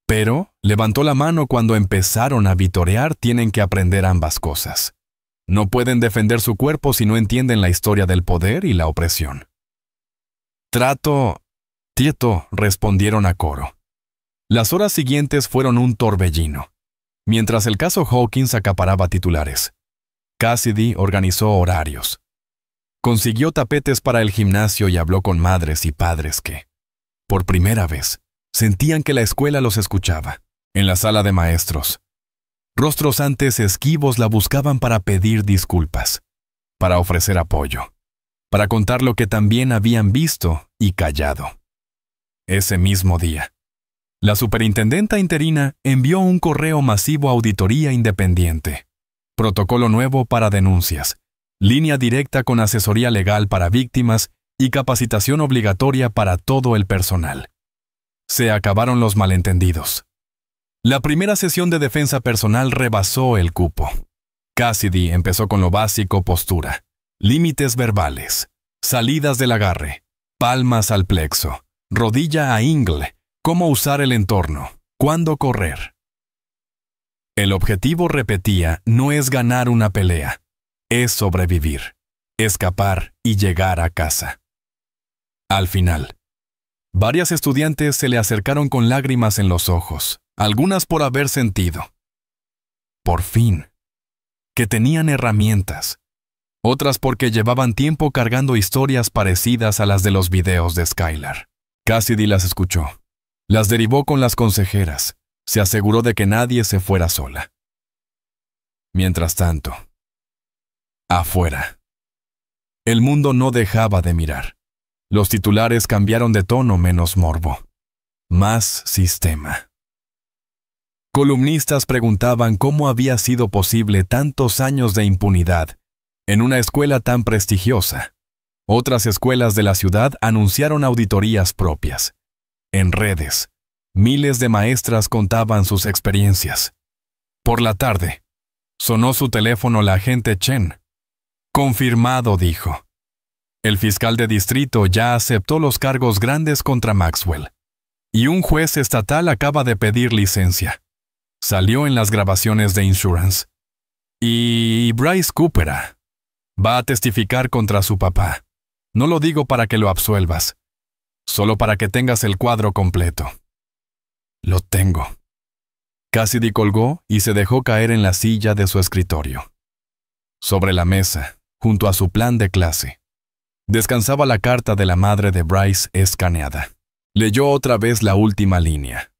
Pero levantó la mano cuando empezaron a vitorear. Tienen que aprender ambas cosas. No pueden defender su cuerpo si no entienden la historia del poder y la opresión. Tieto, respondieron a coro. Las horas siguientes fueron un torbellino. Mientras el caso Hawkins acaparaba titulares, Cassidy organizó horarios. Consiguió tapetes para el gimnasio y habló con madres y padres que, por primera vez, sentían que la escuela los escuchaba. En la sala de maestros, rostros antes esquivos la buscaban para pedir disculpas, para ofrecer apoyo, para contar lo que también habían visto y callado. Ese mismo día, la superintendenta interina envió un correo masivo a Auditoría Independiente. Protocolo nuevo para denuncias, línea directa con asesoría legal para víctimas y capacitación obligatoria para todo el personal. Se acabaron los malentendidos. La primera sesión de defensa personal rebasó el cupo. Cassidy empezó con lo básico: postura, límites verbales, salidas del agarre, palmas al plexo, rodilla a ingle, cómo usar el entorno, cuándo correr. El objetivo, repetía, no es ganar una pelea, es sobrevivir, escapar y llegar a casa. Al final, varias estudiantes se le acercaron con lágrimas en los ojos, algunas por haber sentido, por fin, que tenían herramientas, otras porque llevaban tiempo cargando historias parecidas a las de los videos de Skylar. Cassidy las escuchó, las derivó con las consejeras, se aseguró de que nadie se fuera sola. Mientras tanto, afuera, el mundo no dejaba de mirar. Los titulares cambiaron de tono, menos morbo, más sistema. Columnistas preguntaban cómo había sido posible tantos años de impunidad en una escuela tan prestigiosa. Otras escuelas de la ciudad anunciaron auditorías propias. En redes, miles de maestras contaban sus experiencias. Por la tarde, sonó su teléfono la agente Chen. Confirmado, dijo. El fiscal de distrito ya aceptó los cargos grandes contra Maxwell. Y un juez estatal acaba de pedir licencia. Salió en las grabaciones de Insurance. Y Bryce Cooper va a testificar contra su papá. No lo digo para que lo absuelvas, solo para que tengas el cuadro completo. Lo tengo. Cassidy colgó y se dejó caer en la silla de su escritorio. Sobre la mesa, junto a su plan de clase, descansaba la carta de la madre de Bryce escaneada. Leyó otra vez la última línea.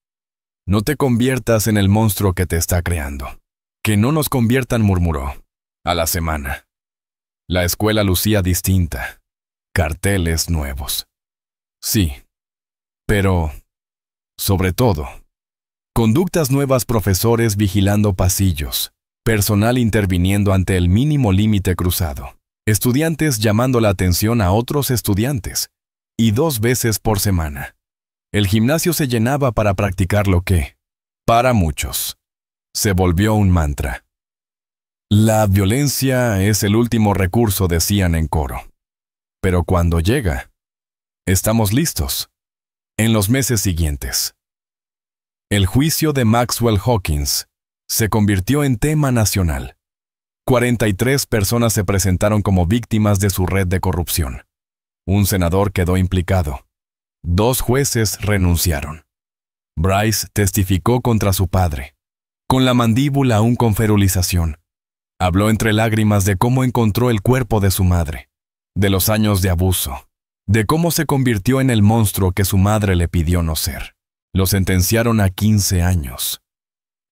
No te conviertas en el monstruo que te está creando. Que no nos conviertan, murmuró. A la semana. La escuela lucía distinta. Carteles nuevos. Sí. Pero, sobre todo, conductas nuevas, profesores vigilando pasillos, personal interviniendo ante el mínimo límite cruzado, estudiantes llamando la atención a otros estudiantes, y 2 veces por semana. El gimnasio se llenaba para practicar lo que, para muchos, se volvió un mantra. La violencia es el último recurso, decían en coro. Pero cuando llega, estamos listos. En los meses siguientes, el juicio de Maxwell Hawkins se convirtió en tema nacional. 43 personas se presentaron como víctimas de su red de corrupción. Un senador quedó implicado. 2 jueces renunciaron. Bryce testificó contra su padre, con la mandíbula aún con ferulización. Habló entre lágrimas de cómo encontró el cuerpo de su madre, de los años de abuso, de cómo se convirtió en el monstruo que su madre le pidió no ser. Lo sentenciaron a 15 años,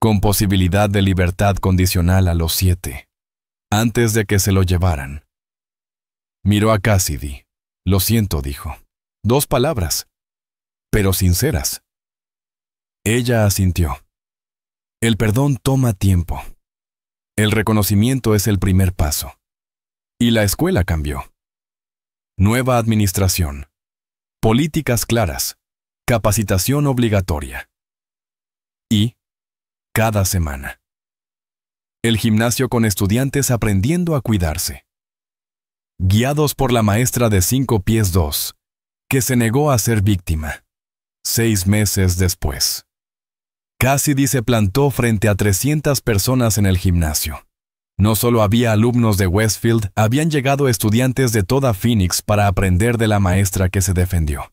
con posibilidad de libertad condicional a los 7, antes de que se lo llevaran. Miró a Cassidy. Lo siento, dijo. 2 palabras, pero sinceras. Ella asintió. El perdón toma tiempo. El reconocimiento es el primer paso. Y la escuela cambió. Nueva administración. Políticas claras. Capacitación obligatoria. Y, cada semana, el gimnasio con estudiantes aprendiendo a cuidarse. Guiados por la maestra de 5 pies 2, que se negó a ser víctima. 6 meses después, Cassidy se plantó frente a 300 personas en el gimnasio. No solo había alumnos de Westfield, habían llegado estudiantes de toda Phoenix para aprender de la maestra que se defendió.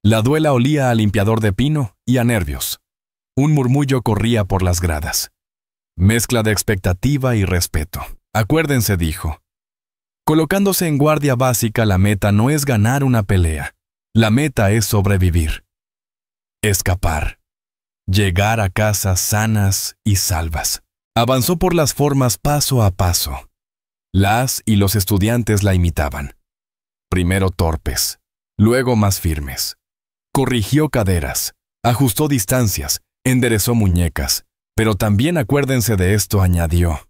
La duela olía a limpiador de pino y a nervios. Un murmullo corría por las gradas. Mezcla de expectativa y respeto. Acuérdense, dijo. Colocándose en guardia básica, la meta no es ganar una pelea. La meta es sobrevivir. Escapar. Llegar a casa sanas y salvas. Avanzó por las formas paso a paso. Las y los estudiantes la imitaban. Primero torpes, luego más firmes. Corrigió caderas, ajustó distancias, enderezó muñecas. Pero también acuérdense de esto, añadió.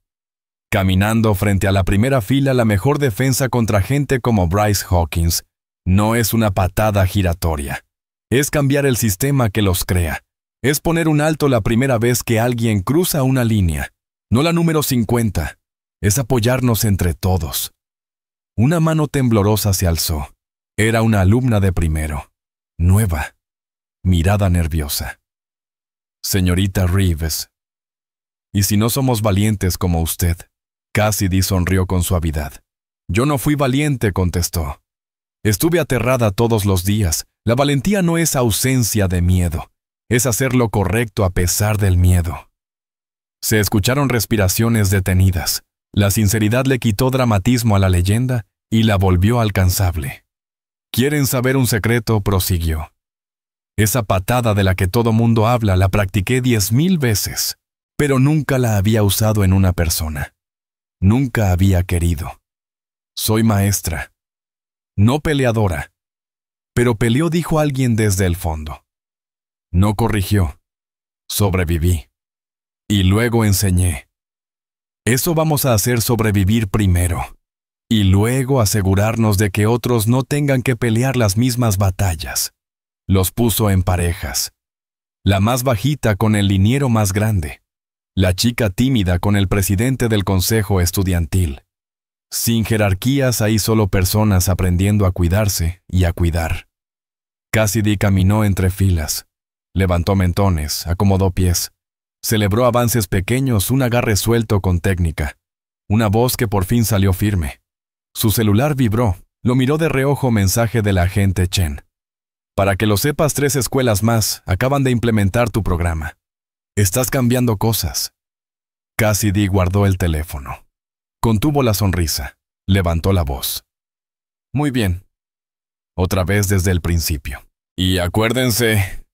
Caminando frente a la primera fila, la mejor defensa contra gente como Bryce Hawkins no es una patada giratoria. Es cambiar el sistema que los crea. Es poner un alto la primera vez que alguien cruza una línea, no la número 50. Es apoyarnos entre todos. Una mano temblorosa se alzó. Era una alumna de primero. Nueva. Mirada nerviosa. Señorita Reeves. ¿Y si no somos valientes como usted? Cassidy sonrió con suavidad. Yo no fui valiente, contestó. Estuve aterrada todos los días. La valentía no es ausencia de miedo. Es hacer lo correcto a pesar del miedo. Se escucharon respiraciones detenidas. La sinceridad le quitó dramatismo a la leyenda y la volvió alcanzable. ¿Quieren saber un secreto?, prosiguió. Esa patada de la que todo mundo habla la practiqué 10,000 veces, pero nunca la había usado en una persona. Nunca había querido. Soy maestra. No peleadora. Pero peleó, dijo alguien desde el fondo. No corrigió. Sobreviví. Y luego enseñé. Eso vamos a hacer, sobrevivir primero. Y luego asegurarnos de que otros no tengan que pelear las mismas batallas. Los puso en parejas. La más bajita con el liniero más grande. La chica tímida con el presidente del consejo estudiantil. Sin jerarquías, hay solo personas aprendiendo a cuidarse y a cuidar. Cassidy caminó entre filas. Levantó mentones, acomodó pies. Celebró avances pequeños, un agarre suelto con técnica. Una voz que por fin salió firme. Su celular vibró. Lo miró de reojo, mensaje del agente Chen. Para que lo sepas, 3 escuelas más acaban de implementar tu programa. Estás cambiando cosas. Cassidy guardó el teléfono. Contuvo la sonrisa. Levantó la voz. Muy bien. Otra vez desde el principio. Y acuérdense.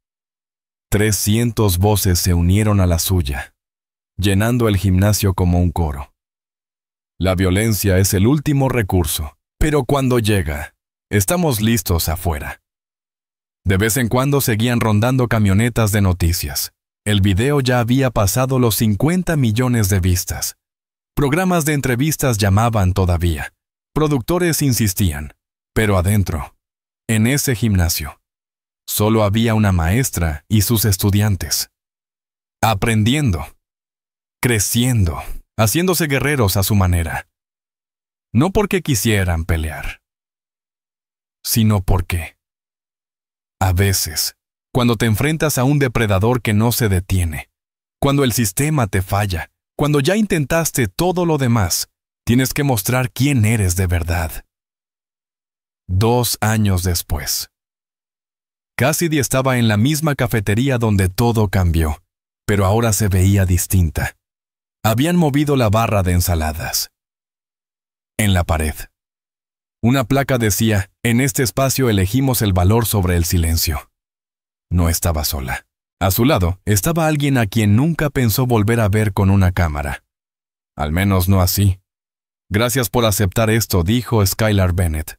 300 voces se unieron a la suya, llenando el gimnasio como un coro. La violencia es el último recurso, pero cuando llega, estamos listos afuera. De vez en cuando seguían rondando camionetas de noticias. El video ya había pasado los 50 millones de vistas. Programas de entrevistas llamaban todavía. Productores insistían. Pero adentro, en ese gimnasio, solo había una maestra y sus estudiantes. Aprendiendo, creciendo, haciéndose guerreros a su manera. No porque quisieran pelear, sino porque, a veces, cuando te enfrentas a un depredador que no se detiene, cuando el sistema te falla, cuando ya intentaste todo lo demás, tienes que mostrar quién eres de verdad. 2 años después. Cassidy estaba en la misma cafetería donde todo cambió, pero ahora se veía distinta. Habían movido la barra de ensaladas. En la pared, una placa decía: en este espacio elegimos el valor sobre el silencio. No estaba sola. A su lado estaba alguien a quien nunca pensó volver a ver con una cámara. Al menos no así. Gracias por aceptar esto, dijo Skylar Bennett.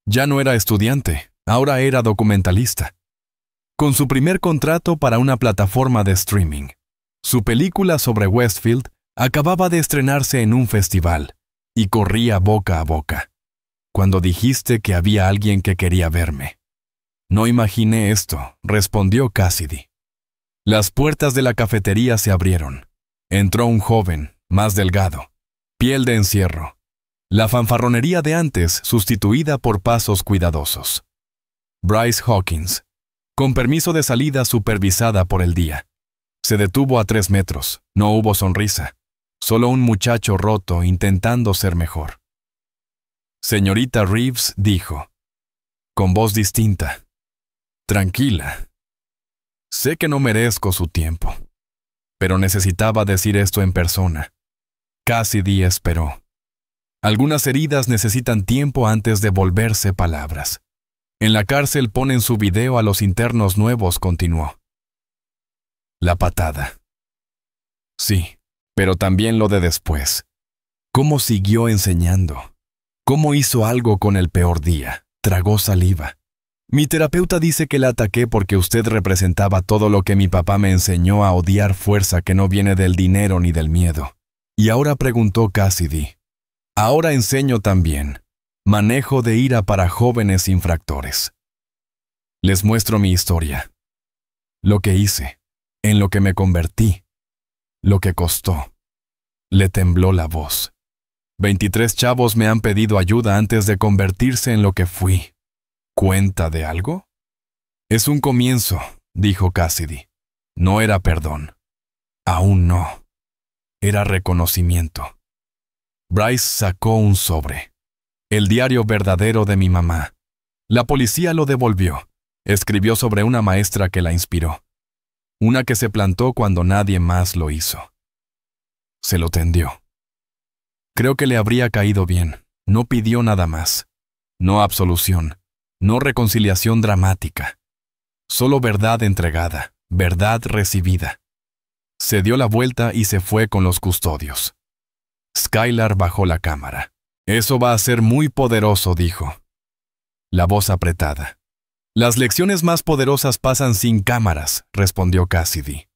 Ya no era estudiante, ahora era documentalista. Con su primer contrato para una plataforma de streaming, su película sobre Westfield acababa de estrenarse en un festival y corría boca a boca. Cuando dijiste que había alguien que quería verme. No imaginé esto, respondió Cassidy. Las puertas de la cafetería se abrieron. Entró un joven, más delgado, piel de encierro. La fanfarronería de antes sustituida por pasos cuidadosos. Bryce Hawkins, con permiso de salida supervisada por el día. Se detuvo a 3 metros. No hubo sonrisa. Solo un muchacho roto intentando ser mejor. Señorita Reeves dijo, con voz distinta. Tranquila. Sé que no merezco su tiempo, pero necesitaba decir esto en persona. Cassidy esperó. Algunas heridas necesitan tiempo antes de volverse palabras. En la cárcel ponen su video a los internos nuevos, continuó. La patada. Sí, pero también lo de después. ¿Cómo siguió enseñando? ¿Cómo hizo algo con el peor día? Tragó saliva. Mi terapeuta dice que la ataqué porque usted representaba todo lo que mi papá me enseñó a odiar, fuerza que no viene del dinero ni del miedo. Y ahora, preguntó Cassidy. Ahora enseño también. Manejo de ira para jóvenes infractores. Les muestro mi historia. Lo que hice, en lo que me convertí, lo que costó. Le tembló la voz. 23 chavos me han pedido ayuda antes de convertirse en lo que fui. ¿Cuenta de algo? Es un comienzo, dijo Cassidy. No era perdón. Aún no. Era reconocimiento. Bryce sacó un sobre. El diario verdadero de mi mamá. La policía lo devolvió. Escribió sobre una maestra que la inspiró. Una que se plantó cuando nadie más lo hizo. Se lo tendió. Creo que le habría caído bien. No pidió nada más. No absolución. No reconciliación dramática. Solo verdad entregada. Verdad recibida. Se dio la vuelta y se fue con los custodios. Skylar bajó la cámara. Eso va a ser muy poderoso, dijo. La voz apretada. Las lecciones más poderosas pasan sin cámaras, respondió Cassidy.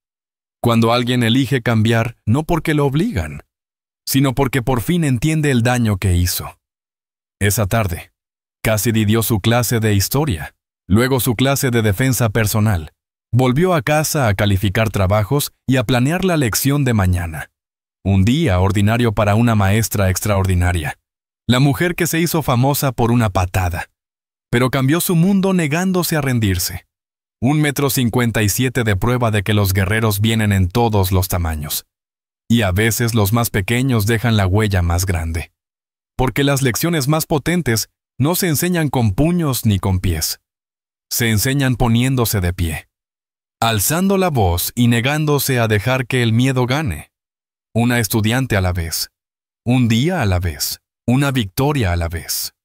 Cuando alguien elige cambiar, no porque lo obligan, sino porque por fin entiende el daño que hizo. Esa tarde, Cassidy dio su clase de historia, luego su clase de defensa personal, Volvió a casa a calificar trabajos y a planear la lección de mañana. Un día ordinario para una maestra extraordinaria. La mujer que se hizo famosa por una patada. Pero cambió su mundo negándose a rendirse. 1,57 m de prueba de que los guerreros vienen en todos los tamaños. Y a veces los más pequeños dejan la huella más grande. Porque las lecciones más potentes no se enseñan con puños ni con pies. Se enseñan poniéndose de pie. Alzando la voz y negándose a dejar que el miedo gane. Una estudiante a la vez. Un día a la vez. Una victoria a la vez.